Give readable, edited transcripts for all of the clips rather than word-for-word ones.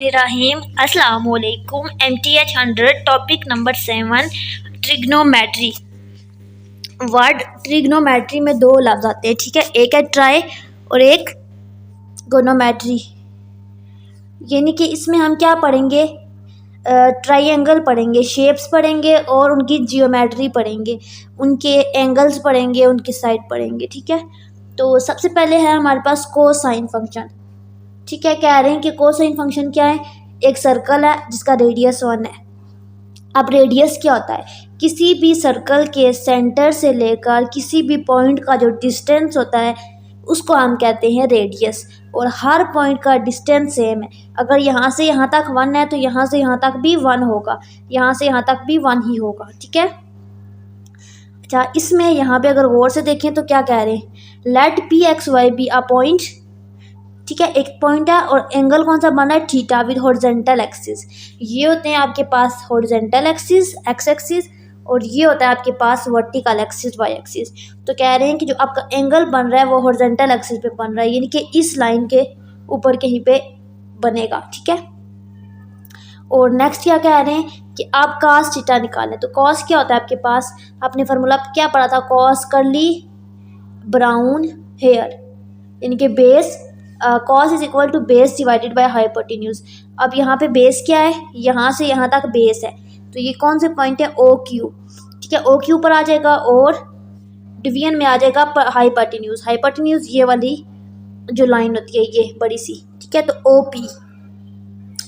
रहीम अस्सलाम वालेकुम। MTH 100 topic number 7 trigonometry. Word trigonometry में दो लफ्ज आते हैं, ठीक है। एक है ट्राई और एक गोनोमेट्री। यानी कि इसमें हम क्या पढ़ेंगे, ट्राइंगल पढ़ेंगे, शेप्स पढ़ेंगे और उनकी जियोमेट्री पढ़ेंगे, उनके एंगल्स पढ़ेंगे, उनकी साइड पढ़ेंगे, ठीक है। तो सबसे पहले है हमारे पास कोसाइन फंक्शन, ठीक है। कह रहे हैं कि कोसाइन फंक्शन क्या है, एक सर्कल है जिसका रेडियस 1 है। अब रेडियस क्या होता है, किसी भी सर्कल के सेंटर से लेकर किसी भी पॉइंट का जो डिस्टेंस होता है उसको हम कहते हैं रेडियस। और हर पॉइंट का डिस्टेंस सेम है। अगर यहाँ से यहाँ तक 1 है तो यहाँ से यहाँ तक भी 1 होगा, यहाँ से यहाँ तक भी 1 ही होगा, ठीक है। अच्छा, इसमें यहाँ पे अगर गौर से देखें तो क्या कह रहे हैं, let P x y be a point, ठीक है। एक पॉइंट है और एंगल कौन सा बना है, थीटा विद हॉरिजॉन्टल एक्सिस। ये होते हैं आपके पास हॉरिजॉन्टल एक्सिस एक्स एक्सिस, और ये होता है आपके पास वर्टिकल एक्सिस वाई एक्सिस। तो कह रहे हैं कि जो आपका एंगल बन रहा है वो हॉरिजॉन्टल एक्सिस पे बन रहा है, यानी कि इस लाइन के ऊपर कहीं पे बनेगा, ठीक है। और नेक्स्ट क्या कह रहे हैं कि आप कॉस थीटा निकालें। तो कॉस क्या होता है आपके पास, आपने फार्मूला क्या पढ़ा था, कॉस कर्ली ब्राउन हेयर, यानी कि base cos is equal to base divided by hypotenuse. अब यहाँ पे बेस क्या है, यहाँ से यहाँ तक बेस है, तो ये कौन से पॉइंट है, ओ क्यू, ठीक है। ओ क्यू पर आ जाएगा और डिवीजन में आ जाएगा हाइपोटेन्यूज। हाइपोटेन्यूज ये वाली जो लाइन होती है ये बड़ी सी, ठीक है। तो ओ पी,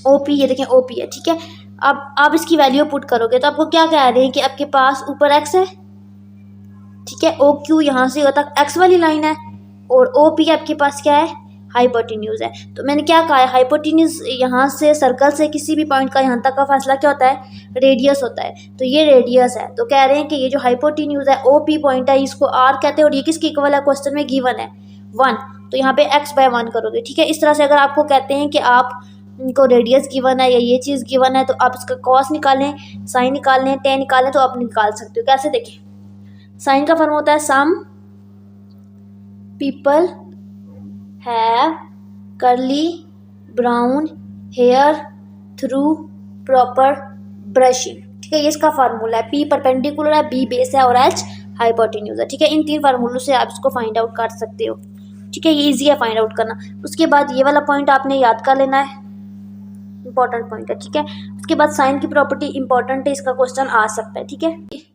ओ पी ये देखें ओ पी है, ठीक है। अब आप इसकी वैल्यू पुट करोगे तो आपको क्या कह रहे हैं कि आपके पास ऊपर एक्स है, ठीक है। ओ क्यू यहाँ से तक एक्स वाली लाइन है और ओ पी आपके पास क्या है, हाइपोटेन्यूज है। तो मैंने क्या कहा है, हाइपोटेन्यूज यहाँ से सर्कल से किसी भी पॉइंट का यहाँ तक का फासला क्या होता है, रेडियस होता है। तो ये रेडियस है। तो कह रहे हैं कि ये जो हाइपोटेन्यूज है ओ पी पॉइंट है इसको आर कहते हैं, और ये किसके इक्वल है, क्वेश्चन में गिवन है 1। तो यहाँ पे x/1 करोगे, ठीक है। इस तरह से अगर आपको कहते हैं कि आप को रेडियस गिवन है या ये चीज़ गिवन है तो आप इसका कॉस निकालें, साइन निकालें, टेन निकालें, तो आप निकाल सकते हो। कैसे देखें, साइन का फॉर्म होता है some people have curly brown hair through proper brushing, ठीक है। ये इसका फार्मूला है, पी परपेंडिकुलर है, बी बेस है और एच हाइपोटेन्यूज है, ठीक है। इन 3 फार्मूलों से आप इसको फाइंड आउट कर सकते हो, ठीक है। ये इजी है फाइंड आउट करना। उसके बाद ये वाला पॉइंट आपने याद कर लेना है, इंपॉर्टेंट पॉइंट है, ठीक है। उसके बाद साइन की प्रॉपर्टी इंपॉर्टेंट है, इसका क्वेश्चन आ सकता है, ठीक है।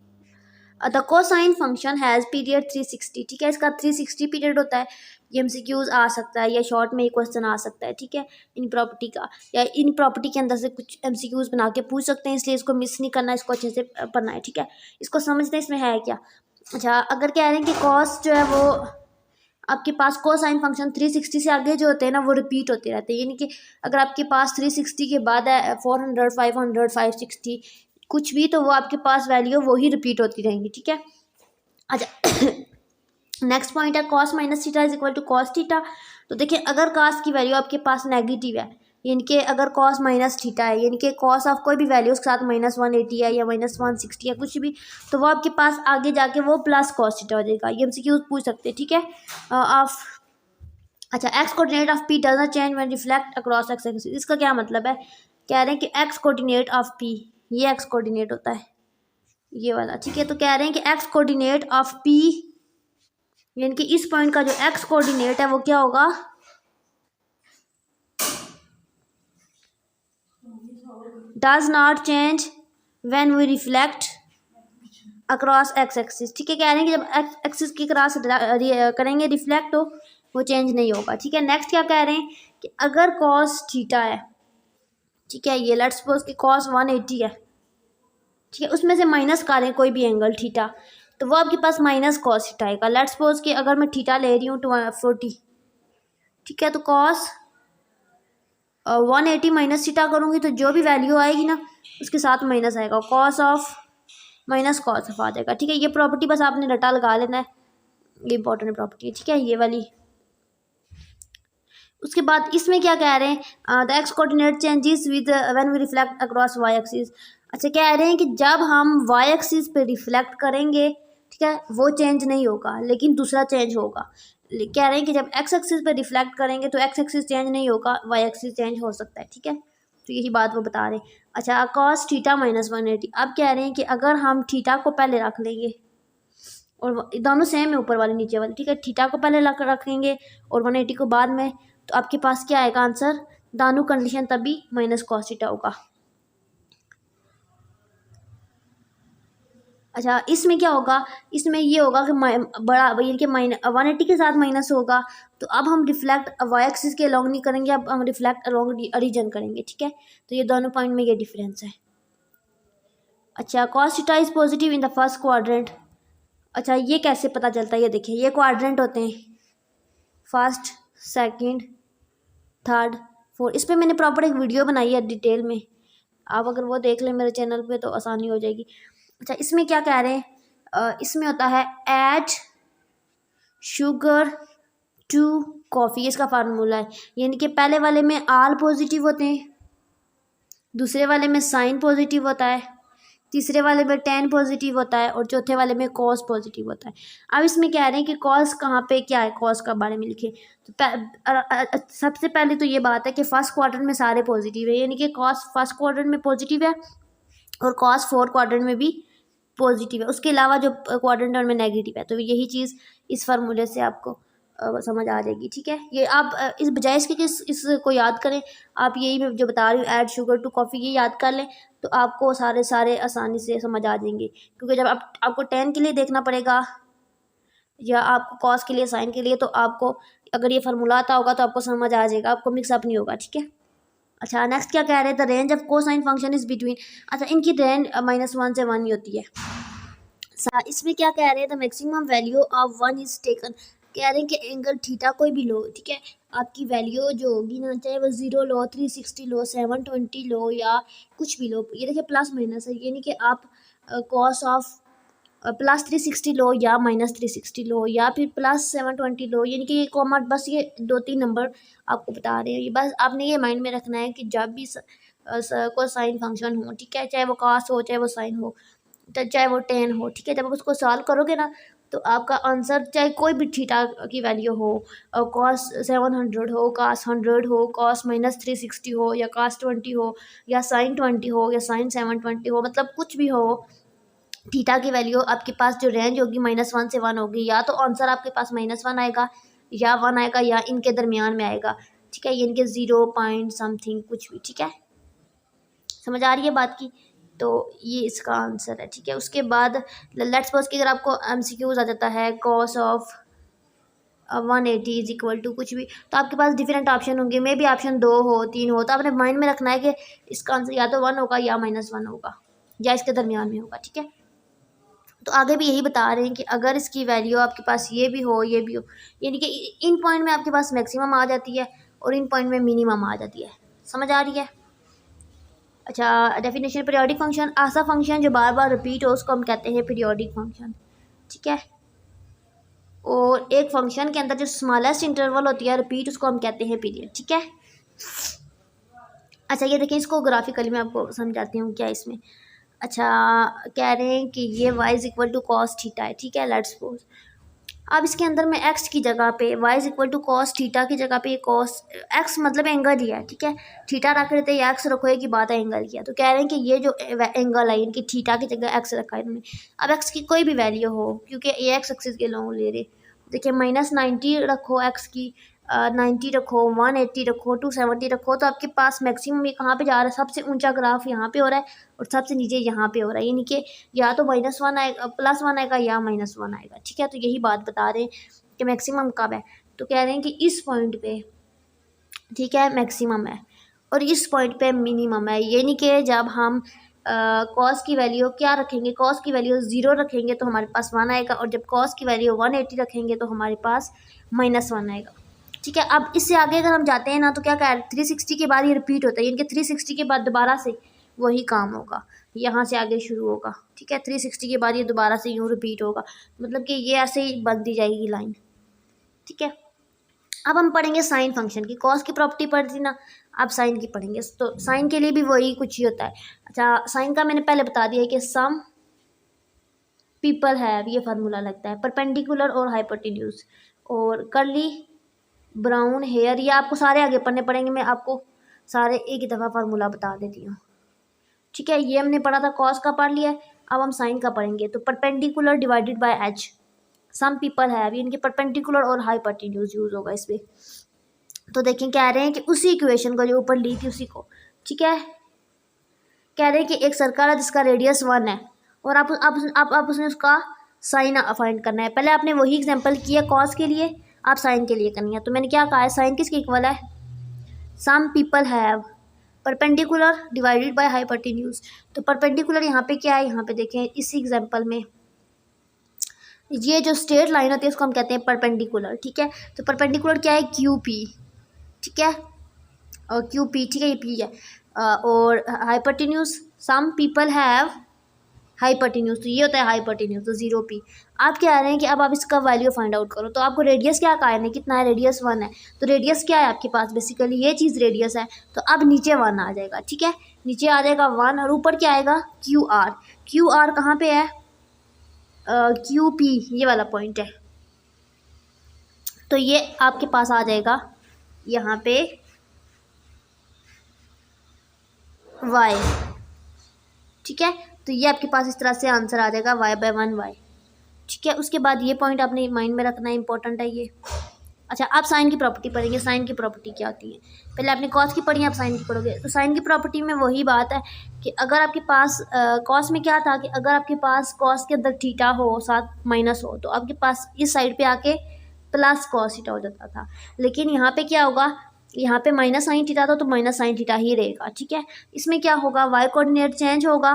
The cosine function has period 360, ठीक है। इसका 360 पीरियड होता है। ये एमसीक्यूज आ सकता है या शॉर्ट में ये क्वेश्चन आ सकता है, ठीक है। इन प्रॉपर्टी का या इन प्रॉपर्टी के अंदर से कुछ एमसीक्यूज बना के पूछ सकते हैं, इसलिए इसको मिस नहीं करना, इसको अच्छे से पढ़ना है, ठीक है। इसको समझते हैं इसमें है क्या। अच्छा, अगर कह रहे हैं कि कॉस जो है वो आपके पास कोसाइन फंक्शन 360 से आगे जो होते हैं ना वो रिपीट होते रहते हैं, यानी कि अगर आपके पास 360 के बाद है 400 500 560 कुछ भी, तो वो आपके पास वैल्यू वो ही रिपीट होती रहेंगी, ठीक है। अच्छा नेक्स्ट पॉइंट है cos minus theta is equal to cos theta. तो देखिए अगर कॉस की वैल्यू आपके पास नेगेटिव है, यानी कि अगर कॉस माइनस थीटा है, यानी कि कॉस ऑफ कोई भी वैल्यू के साथ -180 है या -160 है कुछ भी, तो वो आपके पास आगे जाके वो प्लस कॉस थीटा हो जाएगा। ये एमसीक्यूज पूछ सकते हैं, ठीक है। ऑफ अच्छा, x coordinate of P does not change when reflect across x axis. इसका क्या मतलब है, कह रहे हैं कि एक्स कोऑर्डिनेट ऑफ पी, ये एक्स कोऑर्डिनेट होता है ये वाला, ठीक है। तो कह रहे हैं कि एक्स कोऑर्डिनेट ऑफ पी, यानी कि इस पॉइंट का जो एक्स कोऑर्डिनेट है वो क्या होगा, does not change when we reflect across x axis, ठीक है। कह रहे हैं कि जब एक्स एक्सिस की क्रॉस करेंगे रिफ्लेक्ट तो वो चेंज नहीं होगा, ठीक है। नेक्स्ट क्या कह रहे हैं कि अगर कॉस थीटा है, ठीक है, ये लेट्स सपोज कि कॉस 180 है, ठीक है, उसमें से माइनस करें कोई भी एंगल थीटा, तो वो आपके पास माइनस कॉस थीटा आएगा। लेट्स सपोज कि अगर मैं थीटा ले रही हूँ 240, ठीक है, तो कॉस 180 माइनस थीटा करूँगी तो जो भी वैल्यू आएगी ना उसके साथ माइनस आएगा, cos of minus cos of आ जाएगा, ठीक है। ये प्रॉपर्टी बस आपने रटा लगा लेना है, ये इंपॉर्टेंट प्रॉपर्टी है, ठीक है, ये वाली। उसके बाद इसमें क्या कह रहे हैं, the x coordinate changes with when we reflect across y axis. अच्छा, कह रहे हैं कि जब हम वाई एक्सिस पे रिफ्लेक्ट करेंगे, ठीक है, वो चेंज नहीं होगा लेकिन दूसरा चेंज होगा। कह रहे हैं कि जब एक्स एक्सिस पे रिफ्लेक्ट करेंगे तो एक्स एक्सिस चेंज नहीं होगा, वाई एक्सिस चेंज हो सकता है, ठीक है। तो यही बात वो बता रहे हैं। अच्छा, कॉस थीटा माइनस 180। अब कह रहे हैं कि अगर हम थीटा को पहले रख लेंगे और दोनों सेम है ऊपर वाले नीचे वाले, ठीक है, थीटा को पहले रखेंगे और 180 को बाद में, तो आपके पास क्या आएगा आंसर, दोनों कंडीशन तभी माइनस कॉस थीटा होगा। अच्छा, इसमें क्या होगा, इसमें ये होगा कि बड़ा ये कि 180 के साथ माइनस होगा, तो अब हम रिफ्लेक्ट वाई एक्सिस के अलॉन्ग नहीं करेंगे, अब हम रिफ्लेक्ट अलॉन्ग ओरिजिन करेंगे, ठीक है। तो ये दोनों पॉइंट में ये डिफरेंस है। अच्छा, cos theta is positive in the first quadrant. अच्छा, ये कैसे पता चलता है, ये देखिए, ये क्वाड्रेंट होते हैं, फर्स्ट, सेकंड, थर्ड, फोर्थ। इस पर मैंने प्रॉपर एक वीडियो बनाई है डिटेल में, आप अगर वो देख लें मेरे चैनल पे तो आसानी हो जाएगी। अच्छा, इसमें क्या कह रहे हैं, इसमें होता है ऐड शुगर टू कॉफ़ी, इसका फार्मूला है, यानी कि पहले वाले में आल पॉजिटिव होते हैं, दूसरे वाले में साइन पॉजिटिव होता है, तीसरे वाले में टेन पॉजिटिव होता है और चौथे वाले में कॉस पॉजिटिव होता है। अब इसमें कह रहे हैं कि कॉस कहाँ पे क्या है, कॉस का बारे में लिखे। तो सबसे पहले तो ये बात है कि फर्स्ट क्वार्टर में सारे पॉजिटिव है, यानी कि कॉस फर्स्ट क्वार्टर में पॉजिटिव है और कॉस फोर्थ क्वाड्रेंट में भी पॉजिटिव है, उसके अलावा जो क्वाड्रेंट में नेगेटिव है। तो यही चीज़ इस फार्मूले से आपको समझ आ जाएगी, ठीक है। ये आप इस बजाय इसके कि इसको याद करें, आप यही मैं जो बता रही हूँ ऐड शुगर टू कॉफ़ी, ये याद कर लें तो आपको सारे आसानी से समझ आ जाएंगे। क्योंकि जब आपको 10 के लिए देखना पड़ेगा या आपको कॉस के लिए, साइन के लिए, तो आपको अगर ये फार्मूला आता होगा तो आपको समझ आ जाएगा, आपको मिक्सअप नहीं होगा, ठीक है। अच्छा, नेक्स्ट क्या कह रहे हैं, the range of cosine function is between. अच्छा, इनकी रेंज -1 से 1 ही होती है। इसमें क्या कह रहे हैं, the maximum value of 1 is taken. कह रहे हैं कि एंगल थीटा कोई भी लो, ठीक है, आपकी वैल्यू जो होगी ना, चाहे वो 0 लो, 360 लो, 720 लो या कुछ भी लो, ये देखिए प्लस माइनस है, यानी कि आप कॉस ऑफ +360 लो या -360 लो या फिर +720 लो, यानी कि ये कॉमन, बस ये 2-3 नंबर आपको बता रहे हैं। ये बस आपने ये माइंड में रखना है कि जब भी कोई साइन फंक्शन हो, ठीक है, चाहे वो कॉस हो, चाहे वो साइन हो, चाहे वो टेन हो, ठीक है, जब आप उसको सॉल्व करोगे ना तो आपका आंसर चाहे कोई भी थीटा की वैल्यू हो, कॉस 700 हो, कॉस 100 हो, कॉस -360 हो या कॉस 20 हो या साइन 20 हो या साइन 720 हो, मतलब कुछ भी हो, थीटा की वैल्यू आपके पास जो रेंज होगी -1 से 1 होगी, या तो आंसर आपके पास -1 आएगा या 1 आएगा या इनके दरमियान में आएगा, ठीक है, ये इनके 0 पॉइंट समथिंग कुछ भी, ठीक है, समझ आ रही है बात की। तो ये इसका आंसर है, ठीक है। उसके बाद लेट्स सपोज कि अगर आपको MCQs आ जाता है cos of 180 is equal to कुछ भी, तो आपके पास डिफरेंट ऑप्शन होंगे, मे भी ऑप्शन 2 हो, 3 हो, तो आपने माइंड में रखना है कि इसका आंसर या तो 1 होगा या -1 होगा या इसके दरमियान में होगा, ठीक है। तो आगे भी यही बता रहे हैं कि अगर इसकी वैल्यू आपके पास ये भी हो, ये भी हो, यानी कि इन पॉइंट में आपके पास मैक्सिमम आ जाती है और इन पॉइंट में मिनिमम आ जाती है, समझ आ रही है। अच्छा, डेफिनेशन, पीरियोडिक फंक्शन, ऐसा फंक्शन जो बार बार रिपीट हो उसको हम कहते हैं पीरियोडिक फंक्शन, ठीक है। और एक फंक्शन के अंदर जो स्मॉलेस्ट इंटरवल होती है रिपीट, उसको हम कहते हैं पीरियड, ठीक है। अच्छा, ये देखें, इसको ग्राफिकली मैं आपको समझाती हूँ क्या इसमें। अच्छा, कह रहे हैं कि ये y is equal to cos theta है, ठीक है, लेट्स सपोज। अब इसके अंदर मैं x की जगह पे y is equal to cos theta की जगह पे कॉस x मतलब एंगल ही है, ठीक है, थीटा रख रहे थे या x रखो, एक ही बात है, एंगल की है। तो कह रहे हैं कि ये जो एंगल है इनकी थीटा की जगह x रखा है इन्होंने। अब x की कोई भी वैल्यू हो, क्योंकि ये x एक्सिस के लॉन्ग ले रहे, देखिए -90 रखो x की, 90 रखो, 180 रखो, 270 रखो, तो आपके पास मैक्सिमम ये कहाँ पे जा रहा है, सबसे ऊंचा ग्राफ यहाँ पे हो रहा है और सबसे नीचे यहाँ पे हो रहा है, यानी कि या तो -1 आएगा, +1 आएगा या -1 आएगा, ठीक है। तो यही बात बता रहे हैं कि मैक्सिमम कब है, तो कह रहे हैं कि इस पॉइंट पे, ठीक है, मैक्सिमम है और इस पॉइंट पे मिनिमम है, यानी कि जब हम कॉस की वैल्यू क्या रखेंगे, कॉस की वैल्यू 0 रखेंगे तो हमारे पास 1 आएगा और जब कॉस की वैल्यू 180 रखेंगे तो हमारे पास -1 आएगा, ठीक है। अब इससे आगे अगर हम जाते हैं ना तो क्या कह रहे हैं, 360 के बाद ये रिपीट होता है, यानी कि 360 के बाद दोबारा से वही काम होगा, यहाँ से आगे शुरू होगा, ठीक है, 360 के बाद ये दोबारा से यूँ रिपीट होगा, मतलब कि ये ऐसे ही बन दी जाएगी लाइन, ठीक है। अब हम पढ़ेंगे साइन फंक्शन की, कॉस की प्रॉपर्टी पढ़ थी ना, अब साइन की पढ़ेंगे, तो साइन के लिए भी वही कुछ ही होता है। अच्छा, साइन का मैंने पहले बता दिया है कि सम पीपल हैव, ये फार्मूला लगता है, परपेंडिकुलर और हाइपोटेन्यूज और कर्ली ब्राउन हेयर, ये आपको सारे आगे पढ़ने पड़ेंगे, मैं आपको सारे एक ही दफ़ा फार्मूला बता देती हूँ, ठीक है। ये हमने पढ़ा था, कॉस का पढ़ लिया है, अब हम साइन का पढ़ेंगे। तो perpendicular divided by H, some people have, इनके परपेंडिकुलर और हाइपोटेन्यूज यूज होगा इसमें। तो देखें कह रहे हैं कि उसी इक्वेशन को जो ऊपर ली थी उसी को, ठीक है। कह रहे हैं कि एक सर्कल है जिसका रेडियस 1 है और आप उसने उसका साइन फाइंड करना है। पहले आपने वही एग्जांपल किया कॉस के लिए, आप साइन के लिए करनी है। तो मैंने क्या कहा है, साइन किसके इक्वल है, some people have perpendicular divided by hypotenuse. तो परपेंडिकुलर यहाँ पे क्या है, यहाँ पे देखें इसी एग्जांपल में ये जो स्ट्रेट लाइन होती है उसको हम कहते हैं परपेंडिकुलर, ठीक है। तो परपेंडिकुलर क्या है, क्यू पी, ठीक है, और क्यू पी, ठीक है, ये पी है। और hypotenuse, some people have hypotenuse, तो ये होता है हाइपोटेन्यूज, तो 0 पी। आप क्या आ रहे हैं कि अब आप इसका वैल्यू फाइंड आउट करो। तो आपको रेडियस क्या कहा है, कितना है, रेडियस 1 है। तो रेडियस क्या है आपके पास, बेसिकली ये चीज़ रेडियस है। तो अब नीचे 1 आ जाएगा, ठीक है, नीचे आ जाएगा 1 और ऊपर क्या आएगा, क्यू आर। क्यू आर कहाँ पे है, क्यू पी, ये वाला पॉइंट है। तो ये आपके पास आ जाएगा यहाँ पे y, ठीक है। तो ये आपके पास इस तरह से आंसर आ जाएगा y/1y, ठीक है। उसके बाद ये पॉइंट आपने माइंड में रखना है, इंपॉर्टेंट है ये। अच्छा, आप साइन की प्रॉपर्टी पढ़ेंगे। साइन की प्रॉपर्टी क्या होती है, पहले आपने कॉस की पढ़ी, आप साइन की पढ़ोगे। तो साइन की प्रॉपर्टी में वही बात है कि अगर आपके पास कॉस में क्या था कि अगर आपके पास कॉस के अंदर थीटा हो साथ माइनस हो तो आपके पास इस साइड पे आके प्लस कॉस थीटा हो जाता था। लेकिन यहाँ पे क्या होगा, यहाँ पे माइनस साइन थीटा था तो माइनस साइन थीटा ही रहेगा, ठीक है। इसमें क्या होगा, वाई कोऑर्डिनेट चेंज होगा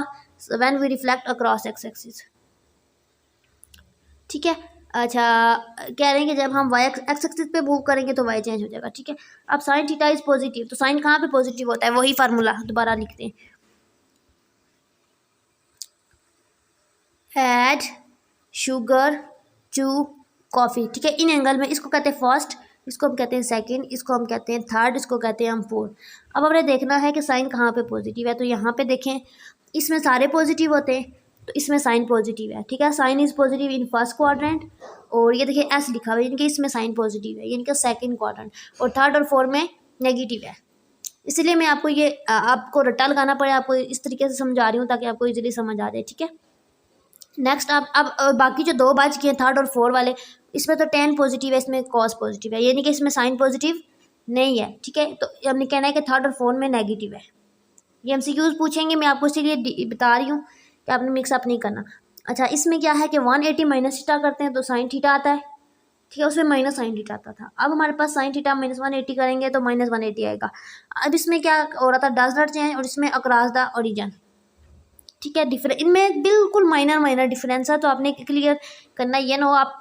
when we reflect across x axis, ठीक है। अच्छा, कह रहे हैं कि जब हम वाई एक्स एक्सिस पे मूव करेंगे तो वाई चेंज हो जाएगा, ठीक है। अब साइन थीटा इज पॉजिटिव, तो साइन कहाँ पे पॉजिटिव होता है, वही फार्मूला दोबारा लिखते हैं, ऐड शुगर टू कॉफ़ी, ठीक है। इन एंगल में इसको कहते हैं फर्स्ट, इसको हम कहते हैं सेकंड, इसको हम कहते हैं थर्ड, इसको कहते हैं हम फोर्थ। अब हमें देखना है कि साइन कहाँ पे पॉजिटिव है। तो यहाँ पे देखें, इसमें सारे पॉजिटिव होते हैं तो इसमें साइन पॉजिटिव है, ठीक है। Sine is positive in first quadrant, और ये देखिए एस लिखा हुआ है, इनके इसमें साइन पॉजिटिव है, इनका सेकंड क्वाड्रेंट, और थर्ड और फोर्थ में नेगेटिव है। इसलिए मैं आपको ये आपको रट्टा लगाना पड़े, आपको इस तरीके से समझा रही हूँ ताकि आपको इजीली समझ आ जाए, ठीक है। नेक्स्ट आप अब बाकी जो 2 बच गए थर्ड और फोर्थ वाले, इसमें तो टेन पॉजिटिव है, इसमें कॉस पॉजिटिव है, यानी कि इसमें साइन पॉजिटिव नहीं है, ठीक है। तो हमने कहना है कि थर्ड और फोर्थ में नेगेटिव है। ये एमसीक्यूज पूछेंगे, मैं आपको इसीलिए बता रही हूँ कि आपने मिक्सअप नहीं करना। अच्छा, इसमें क्या है कि 180 माइनस थीटा करते हैं तो साइन थीटा आता है, ठीक है, उसमें माइनस साइन थीटा आता था। अब हमारे पास साइन थीटा माइनस 180 करेंगे तो माइनस 180 आएगा। अब इसमें क्या हो रहा था, डज नॉट चेंज, और इसमें अक्रॉस द ओरिजिन, ठीक है। इनमें बिल्कुल माइनर डिफरेंस है, तो आपने क्लियर करना, ये ना हो आप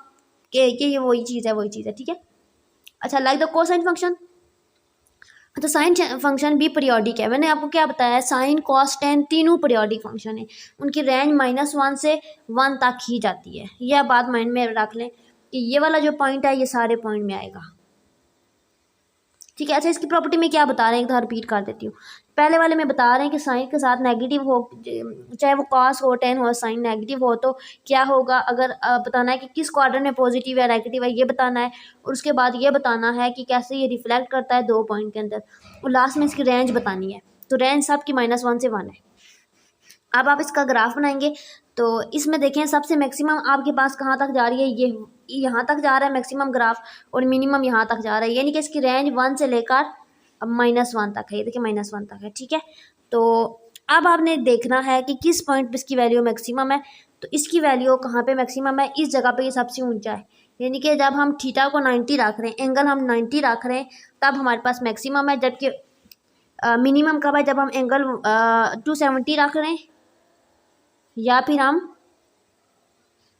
कि ये वही चीज़ है, ठीक है। अच्छा, लाइक द कोसाइन फंक्शन, तो साइन फंक्शन भी पीरियोडिक है। मैंने आपको क्या बताया है, साइन कॉस टेन तीनों पीरियोडिक फंक्शन है, उनकी रेंज -1 से 1 तक ही जाती है। यह बात माइंड में रख लें कि ये वाला जो पॉइंट है ये सारे पॉइंट में आएगा, ठीक है। अच्छा, इसकी प्रॉपर्टी में क्या बता रहे हैं, एक बार रिपीट कर देती हूँ। पहले वाले में बता रहे हैं कि साइन के साथ नेगेटिव हो, चाहे वो कॉस हो टेन हो, साइन नेगेटिव हो तो क्या होगा, अगर बताना है कि किस क्वाड्रेंट में पॉजिटिव है नेगेटिव है ये बताना है, और उसके बाद ये बताना है कि कैसे ये रिफ्लेक्ट करता है 2 पॉइंट के अंदर, और लास्ट में इसकी रेंज बतानी है। तो रेंज सबकी -1 से 1 है। अब आप इसका ग्राफ बनाएंगे तो इसमें देखें सबसे मैक्सिमम आपके पास कहाँ तक जा रही है, ये यहाँ तक जा रहा है मैक्सिमम ग्राफ, और मिनिमम यहाँ तक जा रहा है, यानी कि इसकी रेंज 1 से लेकर -1 तक है। ये देखिए -1 तक है, ठीक है। तो अब आपने देखना है कि किस पॉइंट पे इसकी वैल्यू मैक्सिमम है। तो इसकी वैल्यू कहाँ पे मैक्सिमम है, इस जगह पे ये सबसे ऊंचा है, यानी कि जब हम थीटा को 90 रख रहे हैं, एंगल हम 90 रख रहे हैं, तब हमारे पास मैक्सिमम है। जबकि मिनिमम कब है, जब हम एंगल 270 रख रहे हैं या फिर हम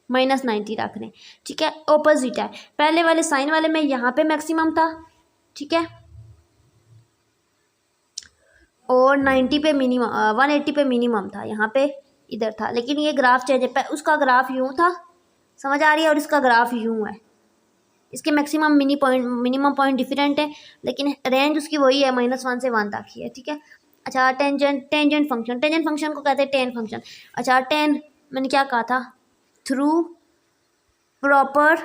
-90 रख रहे हैं, ठीक है। ऑपोजिट है, पहले वाले साइन वाले में यहाँ पे मैक्सिमम था, ठीक है, और 90 पे मिनिमम 180 पे मिनिमम था, यहाँ पे इधर था। लेकिन ये ग्राफ चेंज है, उसका ग्राफ यूँ था, समझ आ रही है, और इसका ग्राफ यूँ है। इसके मैक्सिमम मिनिमम पॉइंट डिफरेंट है, लेकिन रेंज उसकी वही है, -1 से 1 तक ही है, ठीक है। अच्छा, टेंजेंट फंक्शन को कहते हैं टेन फंक्शन। अच्छा, टेन मैंने क्या कहा था, थ्रू प्रॉपर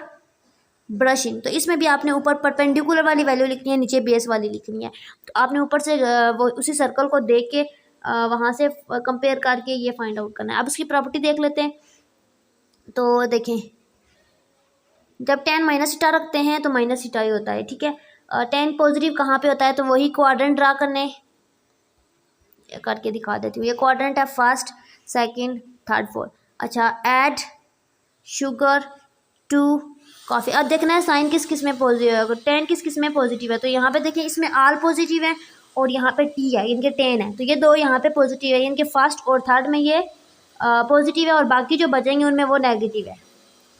ब्रशिंग, तो इसमें भी आपने ऊपर परपेंडिकुलर वाली वैल्यू लिखनी है, नीचे बेस वाली लिखनी है। तो आपने ऊपर से वो उसी सर्कल को देख के वहाँ से कंपेयर करके ये फाइंड आउट करना है। अब इसकी प्रॉपर्टी देख लेते हैं। तो देखें, जब 10 माइनस थीटा रखते हैं तो माइनस थीटा ही होता है, ठीक है। 10 पॉजिटिव कहाँ पे होता है, तो वही क्वाड्रेंट ड्रा करने करके दिखा देती हूँ। ये क्वाड्रेंट है फर्स्ट, सेकंड, थर्ड, फोर्थ। अच्छा, ऐड शुगर टू कॉफ़ी। अब देखना है साइन किस किस में पॉजिटिव है, 10 किस किस में पॉजिटिव है। तो यहाँ पे देखिए इसमें आल पॉजिटिव है और यहाँ पे टी है, इनके 10 है, तो ये दो यहाँ पे पॉजिटिव है, इनके फर्स्ट और थर्ड में ये पॉजिटिव है और बाकी जो बचेंगे उनमें वो नेगेटिव है,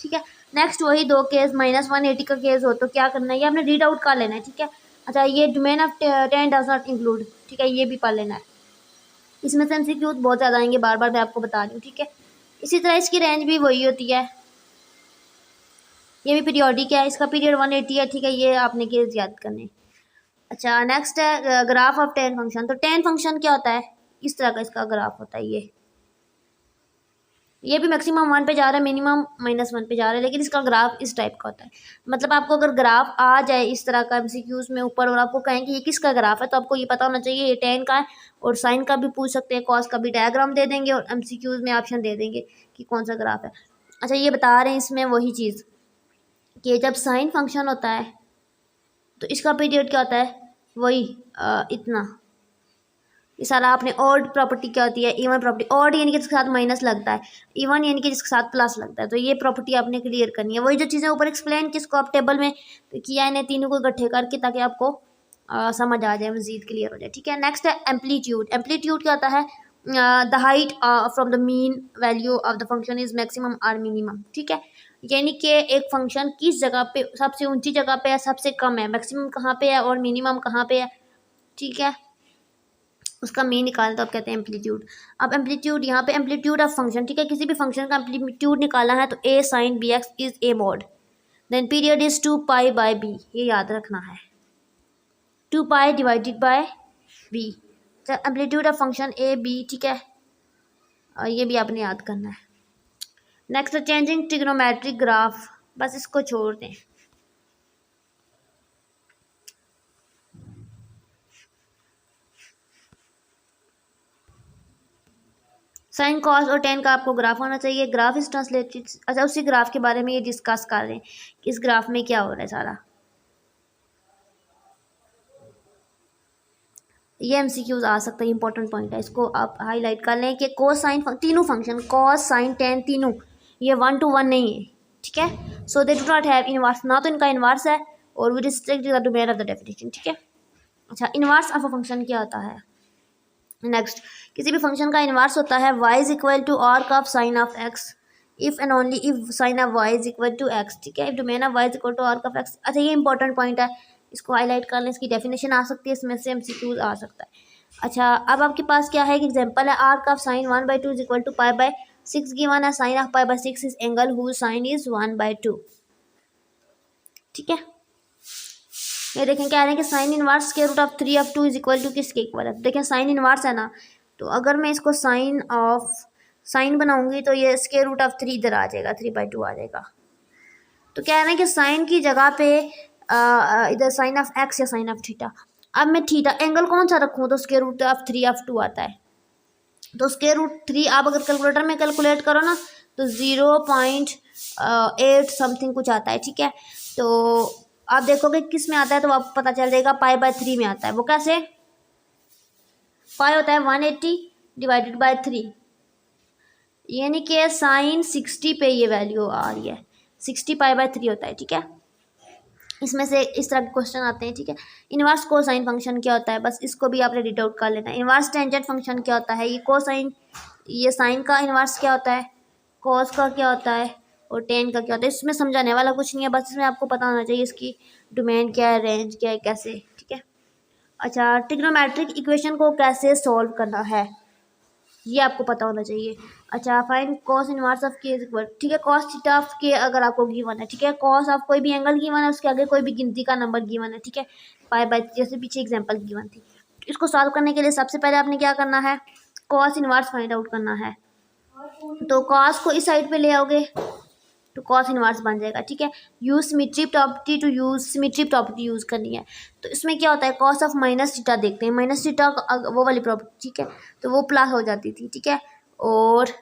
ठीक है। नेक्स्ट वही दो केस -180 का केस हो तो क्या करना है, ये आपने रीड आउट कर लेना है, ठीक है। अच्छा, ये domain of 10 does not include, ठीक है, ये भी पढ़ लेना है। इसमें से एमसीक्यू बहुत ज़्यादा आएंगे, बार बार मैं आपको बता रही हूँ, ठीक है। इसी तरह इसकी रेंज भी वही होती है, ये भी पीरियोडिक है, इसका पीरियड 180 है, ठीक है। ये आपने केस याद करने। अच्छा, नेक्स्ट है ग्राफ ऑफ 10 फंक्शन। तो 10 फंक्शन क्या होता है, इस तरह का इसका ग्राफ होता है। ये भी मैक्सिमम 1 पे जा रहा है, मिनिमम -1 पे जा रहा है, लेकिन इसका ग्राफ इस टाइप का होता है। मतलब आपको अगर ग्राफ आ जाए इस तरह का एमसीक्यूज में ऊपर और आपको कहें कि ये किसका ग्राफ है, तो आपको ये पता होना चाहिए ये 10 का है। और साइन का भी पूछ सकते हैं, कॉस का भी डायग्राम दे देंगे और एमसीक्यूज में ऑप्शन दे देंगे कि कौन सा ग्राफ है। अच्छा, ये बता रहे हैं इसमें वही चीज़ कि जब साइन फंक्शन होता है तो इसका पीरियड क्या होता है, वही इतना। ये सारा आपने ऑड प्रॉपर्टी क्या होती है, इवन प्रॉपर्टी। ऑड यानी कि जिसके साथ माइनस लगता है, इवन यानी कि जिसके साथ प्लस लगता है। तो ये प्रॉपर्टी आपने क्लियर करनी है। वही जो चीज़ें ऊपर एक्सप्लेन किसको आप टेबल में किया, इन्हें तीनों को इकट्ठे करके, ताकि आपको समझ आ जाए, मजीद क्लियर हो जाए, ठीक है। नेक्स्ट है एम्पलीट्यूड। एम्पलीट्यूड क्या होता है, the height from the mean value of the function is maximum और मिनिमम, ठीक है। यानी कि एक फंक्शन किस जगह पे सबसे ऊंची जगह पे है, सबसे कम है, मैक्सिमम कहाँ पे है और मिनिमम कहाँ पे है, ठीक है। उसका मीन निकालना तो आप कहते हैं एम्पलीट्यूड। अब एम्पलीट्यूड यहाँ पे एम्पलीट्यूड ऑफ फंक्शन, ठीक है, किसी भी फंक्शन का एम्पलीट्यूड निकालना है तो a sin bx is a mod, then period is 2 pi by b, ये याद रखना है, 2 pi divided by b। Amplitude of function a b, ठीक है, और ये भी आपने याद करना है। नेक्स्ट चेंजिंग ट्रिग्नोमेट्रिक ग्राफ, बस इसको छोड़ दें। साइन कॉस और टेन का आपको ग्राफ होना चाहिए। Graph is translated. अच्छा, उसी ग्राफ के बारे में ये डिस्कस कर रहे हैं कि इस ग्राफ में क्या हो रहा है सारा। ये एमसीक्यूज आ सकता है, इंपॉर्टेंट पॉइंट है, इसको आप हाईलाइट कर लें कि कोस साइन तीनों फंक्शन कॉस साइन टेन तीनों ये 1 to 1 नहीं है, ठीक है। So they do not have inverse, ना तो इनका इनवर्स है और with restrict the domain of the definition, ठीक है। अच्छा, इनवर्स ऑफ अ फंक्शन क्या होता है। नेक्स्ट, किसी भी फंक्शन का इनवर्स होता है y is equal to arc of sine of x if and only if sine of y is equal to x, ठीक है। If domain of y is equal to arc of x। अच्छा, ये important point है, इसको highlight कर लें, इसकी definition आ सकती है, इसमें से एमसीक्यूज आ सकता है। अच्छा, अब आपके पास क्या है, एक एग्जांपल है, arc of sine 1/2 is equal to π/6 given है, sine of π/6 is angle whose sine is 1/2, ठीक है। ये देखें क्या है कि sine inverse square root of 3 of 2 is equal to किसके इक्वल है। देखें साइन इनवर्स है ना, तो अगर मैं इसको साइन बनाऊंगी तो ये स्क्वायर रूट ऑफ 3 इधर आ जाएगा, 3/2 आ जाएगा। तो क्या है ना कि साइन की जगह पे इधर साइन ऑफ एक्स या साइन ऑफ थीटा। अब मैं थीटा एंगल कौन सा रखूँ, तो स्क्वायर रूट ऑफ 3 ऑफ 2 आता है। तो स्क्वायर रूट 3 आप अगर कैलकुलेटर में कैलकुलेट करो ना तो 0.8 समथिंग कुछ आता है, ठीक है। तो आप देखोगे किस में आता है तो आपको पता चल जाएगा π/3 में आता है। वो कैसे, पाई होता है 180 डिवाइडेड बाय 3, यानी कि साइन 60 पे ये वैल्यू आ रही है, 60 π/3 होता है, ठीक है। इसमें से इस तरह के क्वेश्चन आते हैं, ठीक है। इनवर्स कोसाइन फंक्शन क्या होता है, बस इसको भी आपने रीड आउट कर लेना है। इनवर्स टेंजेंट फंक्शन क्या होता है, ये कोसाइन, ये साइन का इनवर्स क्या होता है, कॉस का क्या होता है और टेन का क्या होता है। इसमें समझाने वाला कुछ नहीं है, बस इसमें आपको पता होना चाहिए इसकी डोमेन क्या है, रेंज क्या है, कैसे, ठीक है। अच्छा, ट्रिग्नोमेट्रिक इक्वेशन को कैसे सॉल्व करना है ये आपको पता होना चाहिए। अच्छा, फाइंड कॉस इनवर्स ऑफ के इज इक्वल, ठीक है, कॉस थीटा ऑफ के अगर आपको गिवन है, ठीक है, कॉस ऑफ कोई भी एंगल गिवन है, उसके आगे कोई भी गिनती का नंबर गिवन है, ठीक है, π/3 जैसे पीछे एग्जांपल गिवन थी। इसको सॉल्व करने के लिए सबसे पहले आपने क्या करना है, कॉस इनवर्स फाइंड आउट करना है। तो कॉस को इस साइड पे ले आओगे, तो कॉस इनवर्स बन जाएगा, ठीक है। Use symmetry property to use symmetry property use करनी है, तो इसमें क्या होता है, कॉस ऑफ माइनस थीटा देखते हैं, माइनस थीटा वो वाली प्रॉपर्टी, ठीक है, तो वो प्लस हो जाती थी, ठीक है। और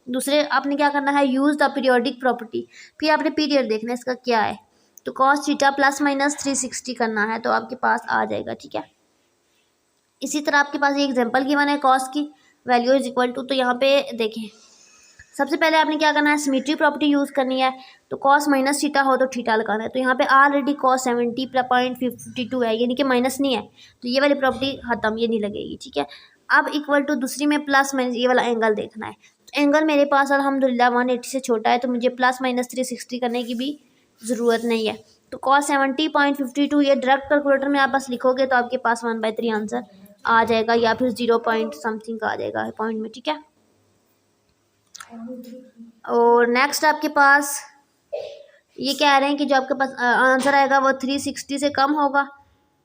दूसरे आपने क्या करना है, यूज़ द पीरियोडिक प्रॉपर्टी, फिर आपने पीरियड देखना है इसका क्या है, तो कॉस थीटा प्लस माइनस 360 करना है, तो आपके पास आ जाएगा, ठीक है। इसी तरह आपके पास ये एग्जांपल गिवन है कॉस की वैल्यू इज इक्वल टू, तो यहाँ पे देखें सबसे पहले आपने क्या करना है, सिमेट्री प्रॉपर्टी यूज़ करनी है, तो कॉस माइनस थीटा हो तो थीटा लगाना है, तो यहाँ पे ऑलरेडी कॉस 70.52 है, यानी कि माइनस नहीं है, तो ये वाली प्रॉपर्टी खत्म, ये नहीं लगेगी, ठीक है। अब इक्वल टू दूसरी में प्लस माइनस ये वाला एंगल देखना है, तो एंगल मेरे पास अल्हम्दुलिल्लाह 180 से छोटा है, तो मुझे प्लस माइनस 360 करने की भी ज़रूरत नहीं है, तो कॉस 70.52 ये डायरेक्ट कैलकुलेटर में आप बस लिखोगे तो आपके पास 1/3 आंसर आ जाएगा, या फिर 0 पॉइंट समथिंग का आ जाएगा पॉइंट में, ठीक है। और नेक्स्ट आपके पास ये कह रहे हैं कि जो आपके पास आंसर आएगा वो 360 से कम होगा,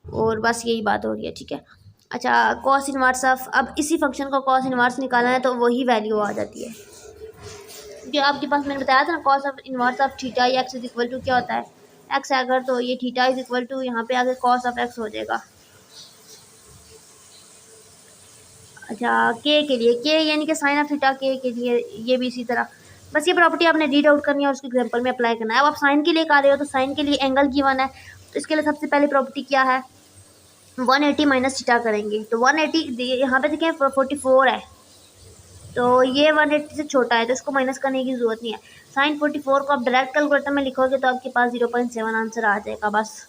और बस यही बात हो रही है, ठीक है। अच्छा, कॉस इनवर्स ऑफ, अब इसी फंक्शन को कॉस इनवर्स निकालना है तो वही वैल्यू आ जाती है, जो आपके पास मैंने बताया था ना, cos of inverse of theta x is equal to क्या होता है, एक्स अगर, तो ये थीटा इज इक्वल टू यहाँ पे आगे कॉस ऑफ एक्स हो जाएगा। अच्छा, के लिए के यानी कि साइन ऑफ थीटा के लिए ये भी इसी तरह, बस ये प्रॉपर्टी आपने रीड आउट करनी है और उसके एग्जांपल में अप्लाई करना है। अब आप साइन के लिए कर रहे हो तो साइन के लिए एंगल गिवन है, तो इसके लिए सबसे पहले प्रॉपर्टी क्या है, 180 माइनस थीटा करेंगे, तो 180 यहाँ पे देखें 44 है, तो ये 180 से छोटा है, तो इसको माइनस करने की जरूरत नहीं है। साइन 44 को आप डायरेक्ट कैलकुलेटर में लिखोगे तो आपके पास 0.7 आंसर आ जाएगा बस।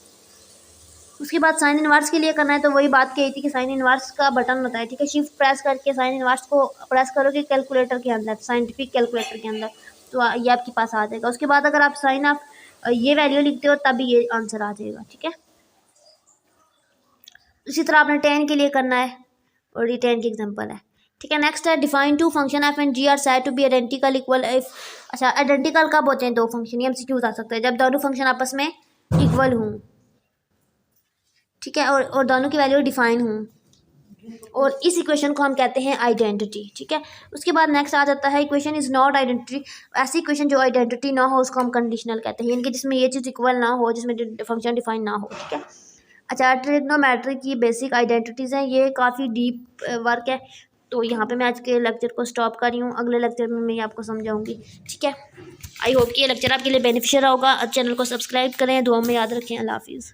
उसके बाद साइन इनवर्स के लिए करना है, तो वही बात कही थी कि साइन इनवर्स का बटन होता है, ठीक है, शिफ्ट प्रेस करके साइन इनवर्स को प्रेस करोगे कैलकुलेटर के अंदर, साइंटिफिक कैलकुलेटर के अंदर, तो ये आपके पास आ जाएगा। उसके बाद अगर आप साइन ऑफ ये वैल्यू लिखते हो तभी ये आंसर आ जाएगा, ठीक है। इसी तरह आपने 10 के लिए करना है, और ये 10 की एग्जाम्पल है, ठीक है। नेक्स्ट है define two function F and G are said to be identical equal if, अच्छा आइडेंटिकल कब होते हैं दो फंक्शन, ये एमसीक्यूज आ सकते हैं, जब दोनों फंक्शन आपस में इक्वल हों, ठीक है, और दोनों की वैल्यू डिफाइन हों, और इस इक्वेशन को हम कहते हैं आइडेंटिटी, ठीक है। उसके बाद नेक्स्ट आ जाता है इक्वेशन इज नॉट आइडेंटिटी, ऐसी इक्वेशन जो आइडेंटिटी ना हो उसको हम कंडीशनल कहते हैं, यानी कि जिसमें ये चीज़ इक्वल ना हो, जिसमें फंक्शन डिफाइन ना हो, ठीक है। अच्छा, ट्रिग्नोमेट्री की बेसिक आइडेंटिटीज़ हैं, ये काफ़ी डीप वर्क है, तो यहाँ पे मैं आज के लेक्चर को स्टॉप कर रही हूँ, अगले लेक्चर में मैं आपको समझाऊंगी, ठीक है। आई होप कि ये लेक्चर आपके लिए बेनिफिशियल होगा। चैनल को सब्सक्राइब करें, दुआ में याद रखें। अल्लाह हाफिज़।